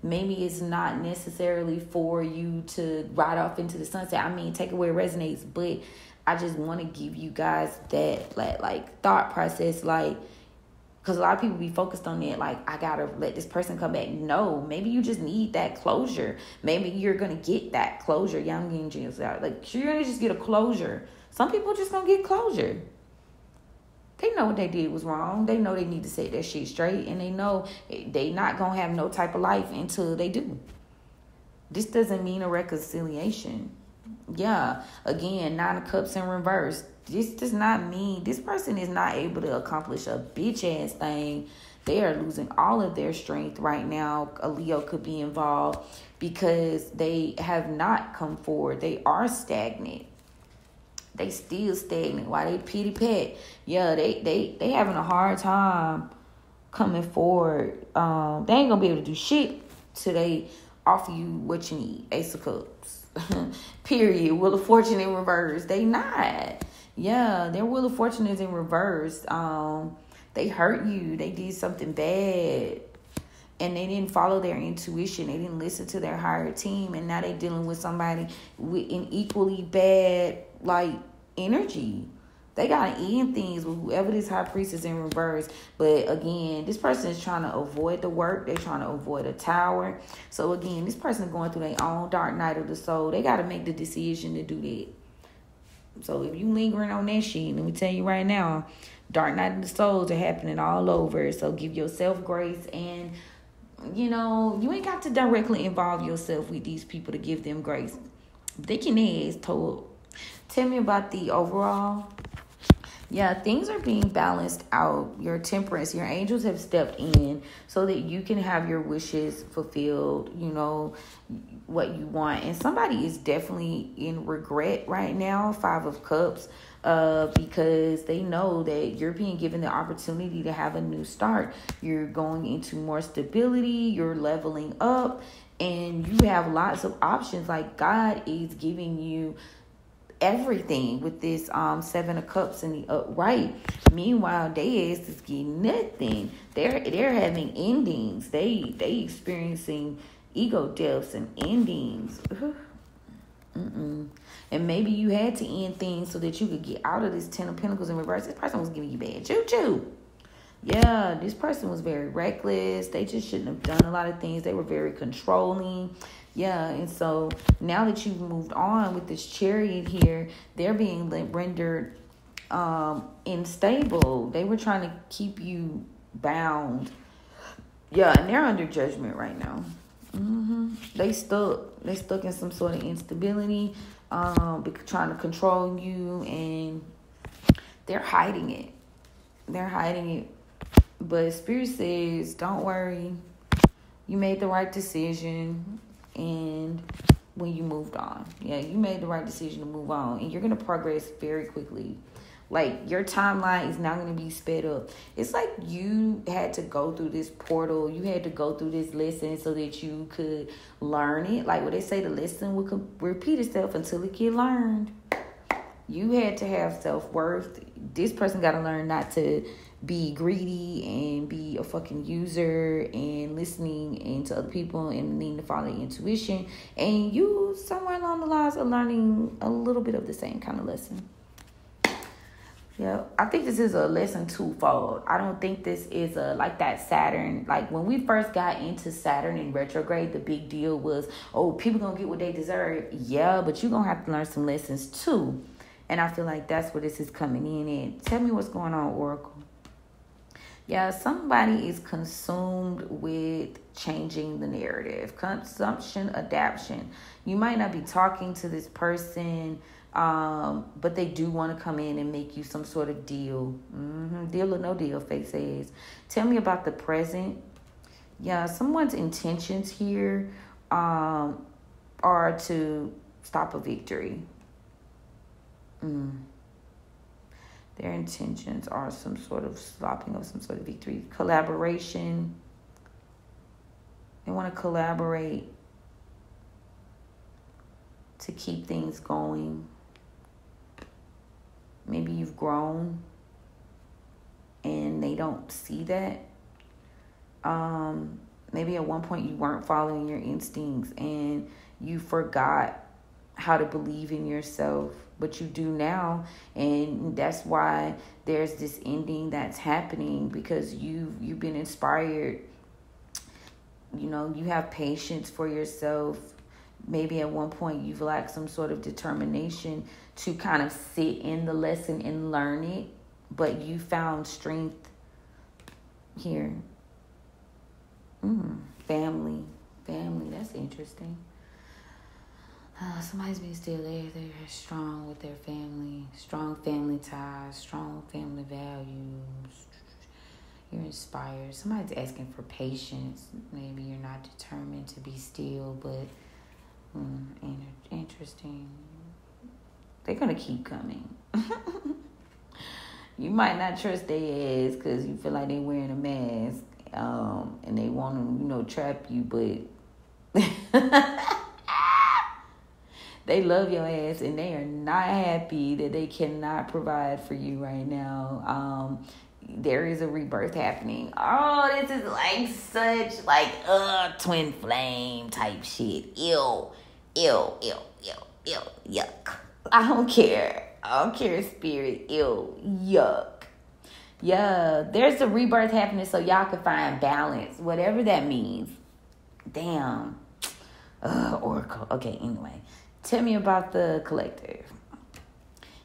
Maybe it's not necessarily for you to ride off into the sunset. I mean, take it where it resonates. But I just want to give you guys that like thought process. Like, because a lot of people be focused on it. Like, I got to let this person come back. No, maybe you just need that closure. Maybe you're going to get that closure. Yeah, I'm getting genius out. Like, you're going to just get a closure. Some people just going to get closure. They know what they did was wrong. They know they need to set that shit straight. And they know they not going to have no type of life until they do. This doesn't mean a reconciliation. Yeah. Again, 9 of Cups in reverse. This does not mean this person is not able to accomplish a bitch ass thing. They are losing all of their strength right now. A Leo could be involved because they have not come forward. They are stagnant. They still stagnant. Why they pity pat? Yeah, they having a hard time coming forward. They ain't gonna be able to do shit till they offer you what you need. Ace of Cups. Period. Wheel of Fortune in reverse. They not. Yeah, their Wheel of Fortune is in reverse. They hurt you. They did something bad. And they didn't follow their intuition. They didn't listen to their higher team. And now they dealing with somebody with an equally bad, like, energy. They got to end things with whoever this high priest is in reverse. But again, this person is trying to avoid the work. They're trying to avoid a tower. So again, this person is going through their own dark night of the soul. They got to make the decision to do that. So if you lingering on that shit, let me tell you right now, dark night of the souls are happening all over. So give yourself grace. And you know, you ain't got to directly involve yourself with these people to give them grace. They can ask told. Tell me about the overall. Yeah, things are being balanced out. Your temperance, your angels have stepped in so that you can have your wishes fulfilled, you know, what you want. And somebody is definitely in regret right now, 5 of Cups, because they know that you're being given the opportunity to have a new start. You're going into more stability, you're leveling up, and you have lots of options. Like, God is giving you everything with this 7 of Cups in the upright. Meanwhile, they ass is getting nothing. They're having endings. They experiencing ego deaths and endings. And maybe you had to end things so that you could get out of this 10 of Pentacles in reverse. This person was giving you bad choo-choo. Yeah, this person was very reckless. They just shouldn't have done a lot of things. They were very controlling. Yeah, and so now that you've moved on with this Chariot here, they're being rendered unstable. They were trying to keep you bound. Yeah, and they're under judgment right now. They stuck in some sort of instability, trying to control you, and they're hiding it. But Spirit says, don't worry. You made the right decision. And when you moved on. Yeah, you made the right decision to move on. And you're going to progress very quickly. Like, your timeline is now going to be sped up. It's like you had to go through this portal. You had to go through this lesson so that you could learn it. Like what they say, the lesson will repeat itself until it get learned. You had to have self-worth. This person got to learn not to be greedy and be a fucking user and listening into other people and needing to follow their intuition. And you, somewhere along the lines, are learning a little bit of the same kind of lesson. Yeah, I think this is a lesson twofold. I don't think this is a like that Saturn. Like when we first got into Saturn in retrograde, the big deal was, oh, people gonna get what they deserve. Yeah, but you're gonna have to learn some lessons too. And I feel like that's where this is coming in. Tell me what's going on, Oracle. Yeah, somebody is consumed with changing the narrative, consumption, adaptation. You might not be talking to this person, but they do want to come in and make you some sort of deal. Deal or no deal, fate says. Tell me about the present. Yeah, someone's intentions here are to stop a victory. Their intentions are some sort of stopping of some sort of victory. Collaboration. They want to collaborate to keep things going. Maybe you've grown and they don't see that. Maybe at one point you weren't following your instincts and you forgot how to believe in yourself, but you do now, and that's why there's this ending that's happening, because you've been inspired. You know, you have patience for yourself. Maybe at one point you've lacked some sort of determination to kind of sit in the lesson and learn it, but you found strength here. Family, that's interesting. Somebody's been still there. They're strong with their family, strong family ties, strong family values. You're inspired. Somebody's asking for patience. Maybe you're not determined to be still, but interesting. They're going to keep coming. You might not trust their ass because you feel like they're wearing a mask, and they want to, trap you, but they love your ass and they are not happy that they cannot provide for you right now. There is a rebirth happening. Oh, this is like such twin flame type shit. Ew, yuck. I don't care, spirit. Ew, yuck. Yeah, there's a rebirth happening so y'all can find balance, whatever that means. Damn. Oracle. Okay, anyway. Tell me about the collective.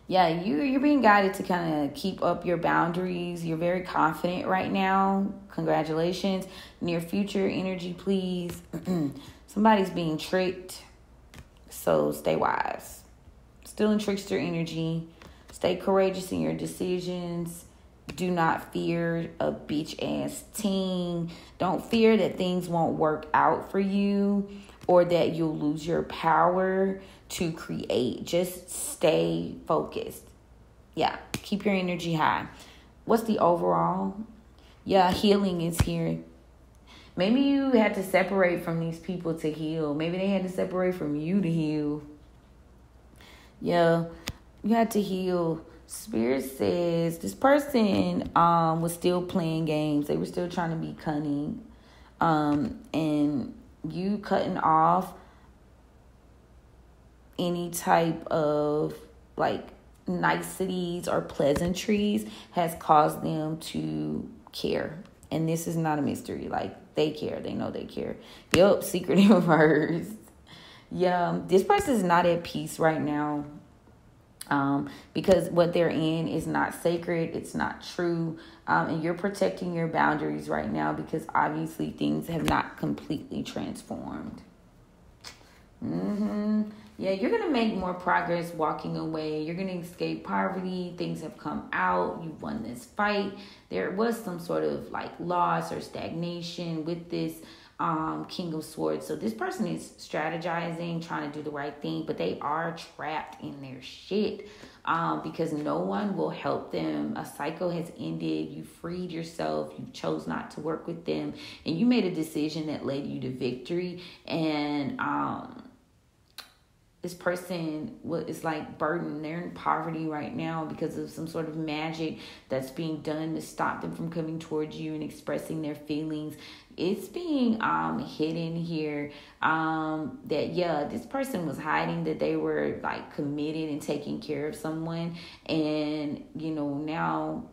Yeah, you're being guided to kind of keep up your boundaries. You're very confident right now. Congratulations. Near future energy, please. Somebody's being tricked, so stay wise. Still in trickster energy. Stay courageous in your decisions. Do not fear a bitch-ass teen. Don't fear that things won't work out for you, or that you'll lose your power to create. Just stay focused. Yeah, keep your energy high. What's the overall? Yeah, healing is here. Maybe you had to separate from these people to heal. Maybe they had to separate from you to heal. Yeah, you had to heal. Spirit says this person was still playing games. They were still trying to be cunning. And you cutting off any type of niceties or pleasantries has caused them to care. And this is not a mystery. They care. They know they care. Yup, secret in reverse. Yeah, this person is not at peace right now. Because what they're in is not sacred. It's not true. And you're protecting your boundaries right now because obviously things have not completely transformed. Yeah, you're going to make more progress walking away. You're going to escape poverty. Things have come out. You've won this fight. There was some sort of loss or stagnation with this King of Swords. So this person is strategizing, trying to do the right thing, but they are trapped in their shit because no one will help them. A cycle has ended. You freed yourself. You chose not to work with them, and you made a decision that led you to victory. And this person is like burdened. They're in poverty right now because of some sort of magic that's being done to stop them from coming towards you and expressing their feelings. It's being hidden here that this person was hiding that they were like committed and taking care of someone, and now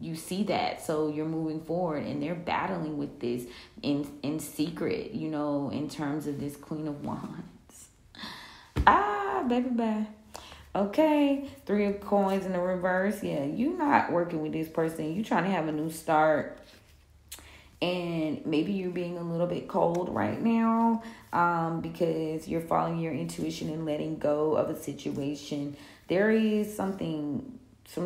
you see that, so you're moving forward, and they're battling with this in secret, in terms of this Queen of Wands. Baby bye. Okay, 3 of Coins in the reverse. Yeah, you're not working with this person. You're trying to have a new start. And maybe you're being a little bit cold right now because you're following your intuition and letting go of a situation. There is some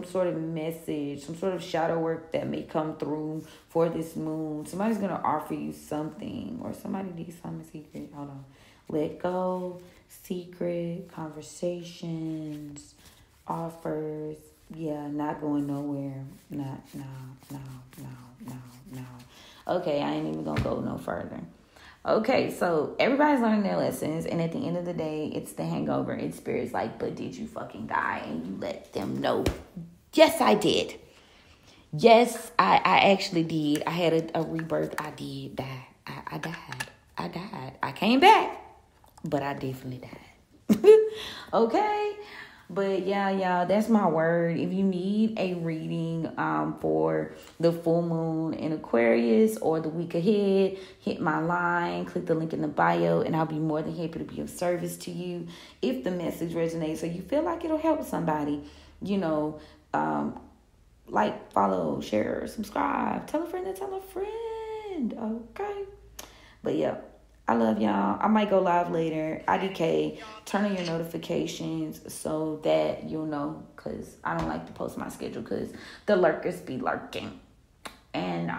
sort of message, some sort of shadow work that may come through for this moon. Somebody's going to offer you something, or somebody needs something secret. Hold on. Let go, secret, conversations, offers. Yeah, not going nowhere. No. Okay, I ain't even gonna go no further. Okay, so everybody's learning their lessons, and at the end of the day, it's the hangover. It's spirits like, but did you fucking die? And you let them know. Yes, I did. Yes, I actually did. I had a rebirth. I did die. I died. I came back, but I definitely died. Okay? But yeah, y'all, that's my word. If you need a reading for the full moon in Aquarius or the week ahead, hit my line, click the link in the bio, and I'll be more than happy to be of service to you. If the message resonates or you feel like it'll help somebody, like, follow, share, subscribe, tell a friend to tell a friend. Okay? But yeah. I love y'all. I might go live later. IDK, turn on your notifications so that you'll know, because I don't like to post my schedule because the lurkers be lurking. And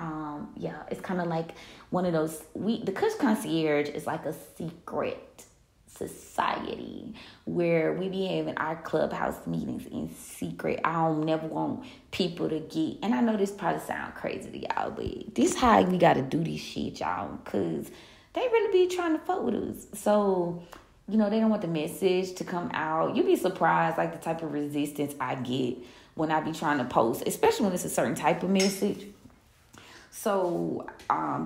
it's kind of like one of those, the Kush Concierge is like a secret society where we be having our clubhouse meetings in secret. I don't never want people to get, and I know this probably sound crazy to y'all, but this how we got to do this shit, y'all, because they really be trying to fuck with us. So, they don't want the message to come out. You'd be surprised, like, the type of resistance I get when I be trying to post, especially when it's a certain type of message. So,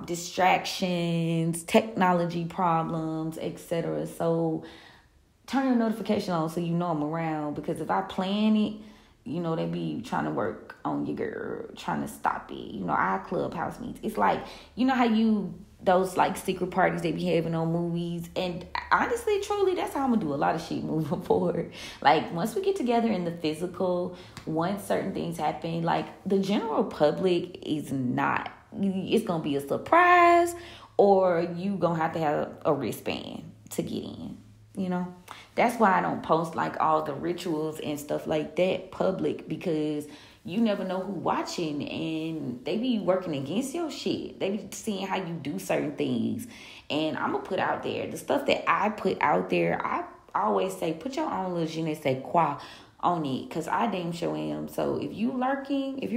distractions, technology problems, etc. So, turn your notification on so you know I'm around. Because if I plan it, they be trying to work on your girl, trying to stop it. Our clubhouse meets. It's like, how those like secret parties they be having on movies, and honestly, truly, that's how I'm gonna do a lot of shit moving forward. Like, once we get together in the physical, once certain things happen, like, the general public is not, it's gonna be a surprise, or you gonna have to have a wristband to get in. That's why I don't post like all the rituals and stuff like that public, because you never know who watching, and they be working against your shit. They be seeing how you do certain things. And I'm going to put out there, the stuff that I put out there, I always say, put your own little je ne sais quoi on it, because I damn sure am. So if you're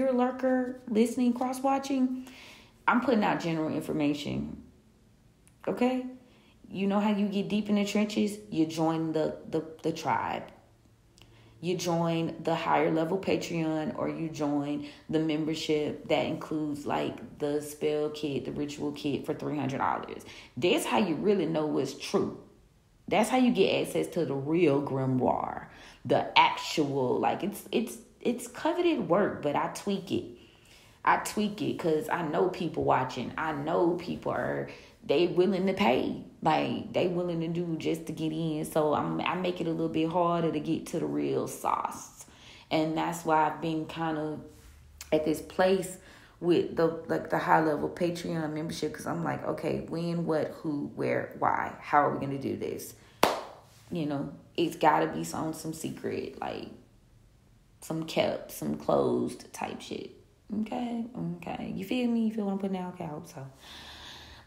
a lurker, listening, cross-watching, I'm putting out general information. Okay? You know how you get deep in the trenches? You join the tribe. You join the higher level Patreon, or you join the membership that includes like the spell kit, the ritual kit for $300. That's how you really know what's true. That's how you get access to the real grimoire, the actual, like, it's coveted work, but I tweak it because I know people watching. I know people they willing to pay. Like, they willing to do just to get in. So I make it a little bit harder to get to the real sauce. And that's why I've been kind of at this place with the high level Patreon membership, because I'm like, okay, when, what, who, where, why, how are we going to do this? It's got to be some secret, like some kept, some closed type shit. Okay. You feel me? You feel what I'm putting out? Okay, I hope so.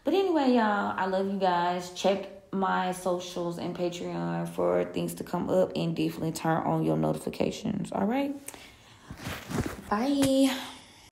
But anyway, y'all, I love you guys. Check my socials and Patreon for things to come up, and definitely turn on your notifications. All right? Bye.